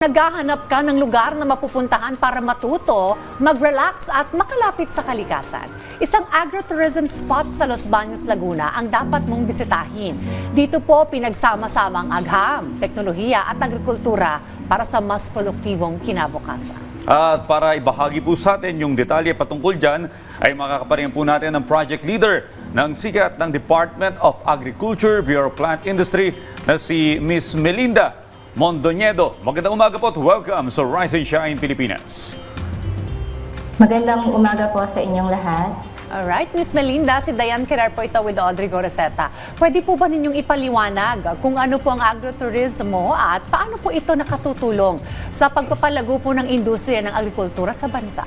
Naghahanap ka ng lugar na mapupuntahan para matuto, mag-relax at makalapit sa kalikasan. Isang agritourism spot sa Los Baños, Laguna ang dapat mong bisitahin. Dito po pinagsama-sama ang agham, teknolohiya at agrikultura para sa mas produktibong kinabukasan. At para ibahagi po sa atin yung detalye patungkol dyan, ay makakaparingan po natin ang project leader ng sikat ng Department of Agriculture, Bureau of Plant Industry na si Miss Melinda Mondoñedo. Magandang umaga po at welcome sa Rise and Shine Pilipinas. Magandang umaga po sa inyong lahat. Alright, Miss Melinda, si Diane Kirar po ito with Audrey Goreseta. Pwede po ba ninyong ipaliwanag kung ano po ang agroturismo at paano po ito nakatutulong sa pagpapalago po ng industriya ng agrikultura sa bansa?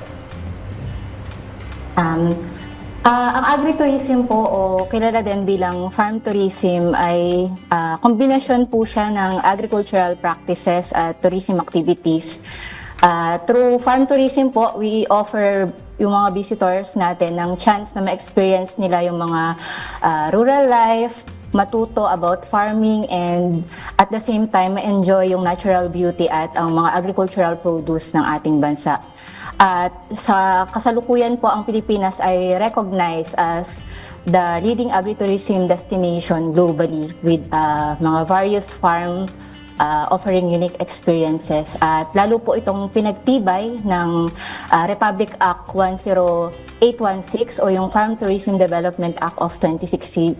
Ang agritourism po o kilala din bilang farm tourism ay kombinasyon po siya ng agricultural practices at tourism activities. Through farm tourism po, we offer yung mga visitors natin ng chance na ma-experience nila yung mga rural life, matuto about farming, and at the same time ma-enjoy yung natural beauty at ang mga agricultural produce ng ating bansa. At sa kasalukuyan po, ang Pilipinas ay recognized as the leading agritourism destination globally with mga various farm offering unique experiences. At lalo po itong pinagtibay ng Republic Act 10816 o yung Farm Tourism Development Act of 2016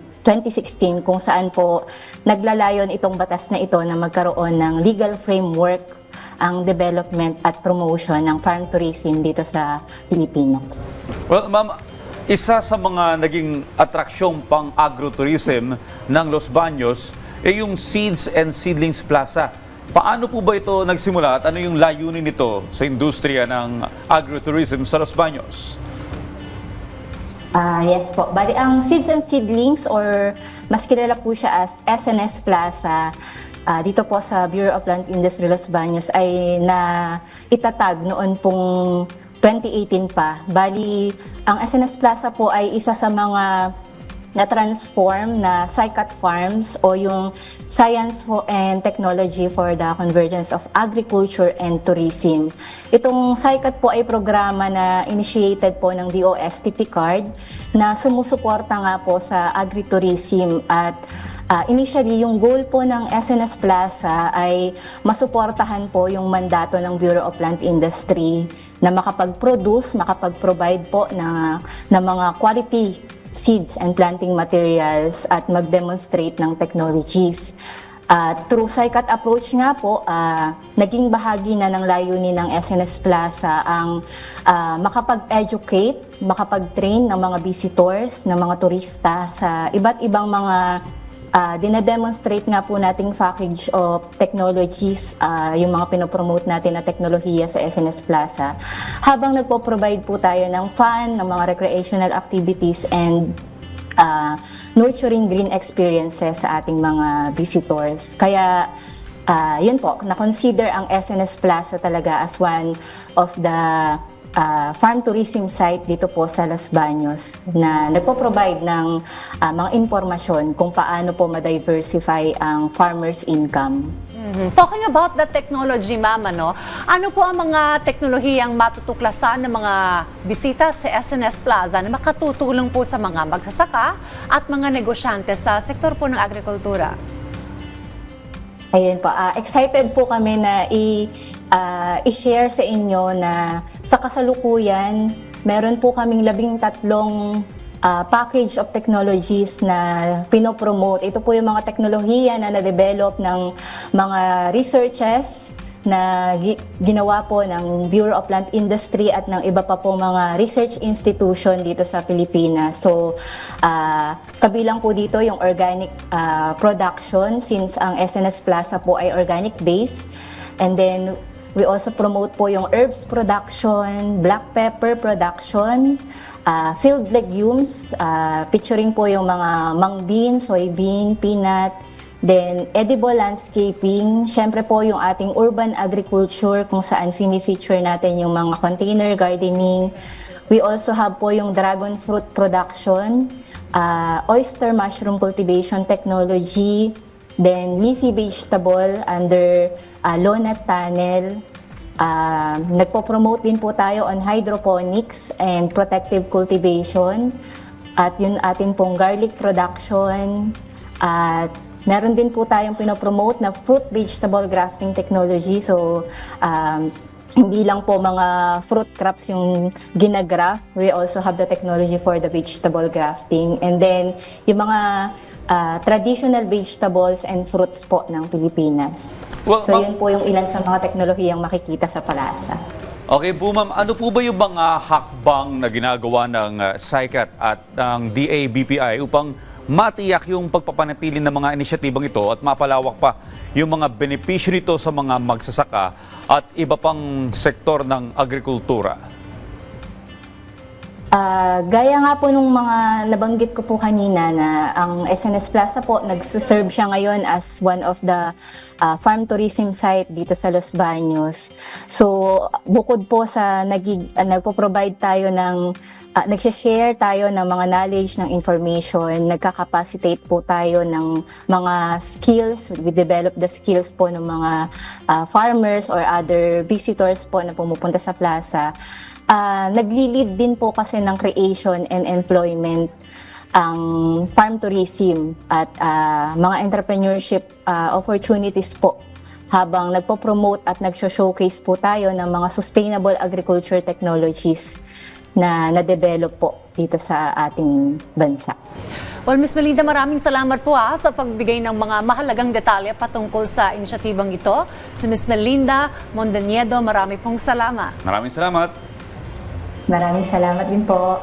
kung saan po naglalayon itong batas na ito na magkaroon ng legal framework ang development at promotion ng farm tourism dito sa Pilipinas. Well, ma'am, isa sa mga naging atraksyong pang agrotourism ng Los Baños ay yung Seeds and Seedlings Plaza. Paano po ba ito nagsimula at ano yung layunin nito sa industriya ng agrotourism sa Los Baños? Yes po. Bali, ang Seeds and Seedlings or mas kilala po siya as SNS Plaza dito po sa Bureau of Plant Industry Los Baños ay itatag noon pong 2018 pa. Bali, ang SNS Plaza po ay isa sa mga na-transform na SciCat Farms o yung Science and Technology for the Convergence of Agriculture and Tourism. Itong SciCat po ay programa na initiated po ng DOST PICARD na sumusuporta nga po sa agritourism at initially, yung goal po ng SNS Plaza ay masuportahan po yung mandato ng Bureau of Plant Industry na makapag-produce, makapag-provide po ng mga quality seeds and planting materials at mag-demonstrate ng technologies. Through SciCat approach nga po, naging bahagi na ng layunin ng SNS Plaza ang makapag-educate, makapag-train ng mga visitors, ng mga turista sa iba't ibang mga dinademonstrate nga po nating package of technologies, yung mga pinopromote natin na teknolohiya sa SNS Plaza, habang nagpo-provide po tayo ng fun, ng mga recreational activities and nurturing green experiences sa ating mga visitors. Kaya yun po, na-consider ang SNS Plaza talaga as one of the farm tourism site dito po sa Los Baños na nagpo-provide ng mga impormasyon kung paano po ma-diversify ang farmers' income. Talking about the technology, ma'am, ano po ang mga teknolohiyang matutuklasan ng mga bisita sa SNS Plaza na makatutulong po sa mga magsasaka at mga negosyante sa sektor po ng agrikultura? Ayun po, excited po kami na i-share sa inyo na sa kasalukuyan, meron po kaming 13 package of technologies na pinopromote. Ito po yung mga teknolohiya na na-develop ng mga researches na ginawa po ng Bureau of Plant Industry at ng iba pa po mga research institution dito sa Pilipinas. So, kabilang po dito yung organic production since ang SNS Plaza po ay organic base. And then, we also promote po yung herbs production, black pepper production, field legumes, featuring po yung mga mung bean, soybean, peanut, then edible landscaping, syempre po yung ating urban agriculture kung saan fini-feature natin yung mga container gardening. We also have po yung dragon fruit production, oyster mushroom cultivation technology, then leafy vegetable under Lonat Tunnel. Nagpo-promote din po tayo on hydroponics and protective cultivation at yun atin pong garlic production at meron din po tayong pinopromote na fruit vegetable grafting technology. So hindi lang po mga fruit crops yung ginagraft, we also have the technology for the vegetable grafting. And then, yung mga traditional vegetables and fruits po ng Pilipinas. Well, So, yun po yung ilan sa mga teknolohiyang makikita sa Palasa. Okay po ma'am, ano po ba yung mga hakbang na ginagawa ng SICAT at ng DA-BPI upang matiyak yung pagpapanatili ng mga inisyatibang ito at mapalawak pa yung mga benepisyo nito sa mga magsasaka at iba pang sektor ng agrikultura? Gaya nga po nung mga nabanggit ko po kanina na ang SNS Plaza po, nagsiserve siya ngayon as one of the farm tourism site dito sa Los Baños. So, bukod po sa nagpo-provide tayo ng nagsha-share tayo ng mga knowledge, ng information, nagka-capacitate po tayo ng mga skills, we develop the skills po ng mga farmers or other visitors po na pumupunta sa plaza. Nagli-lead din po kasi ng creation and employment ang farm tourism at mga entrepreneurship opportunities po habang nagpo-promote at nag-showcase po tayo ng mga sustainable agriculture technologies na na-develop po dito sa ating bansa. Well, Ms. Melinda, maraming salamat po sa pagbigay ng mga mahalagang detalye patungkol sa inisyatibang ito. Si Ms. Melinda Mondañedo, marami pong salamat. Maraming salamat. Maraming salamat din po.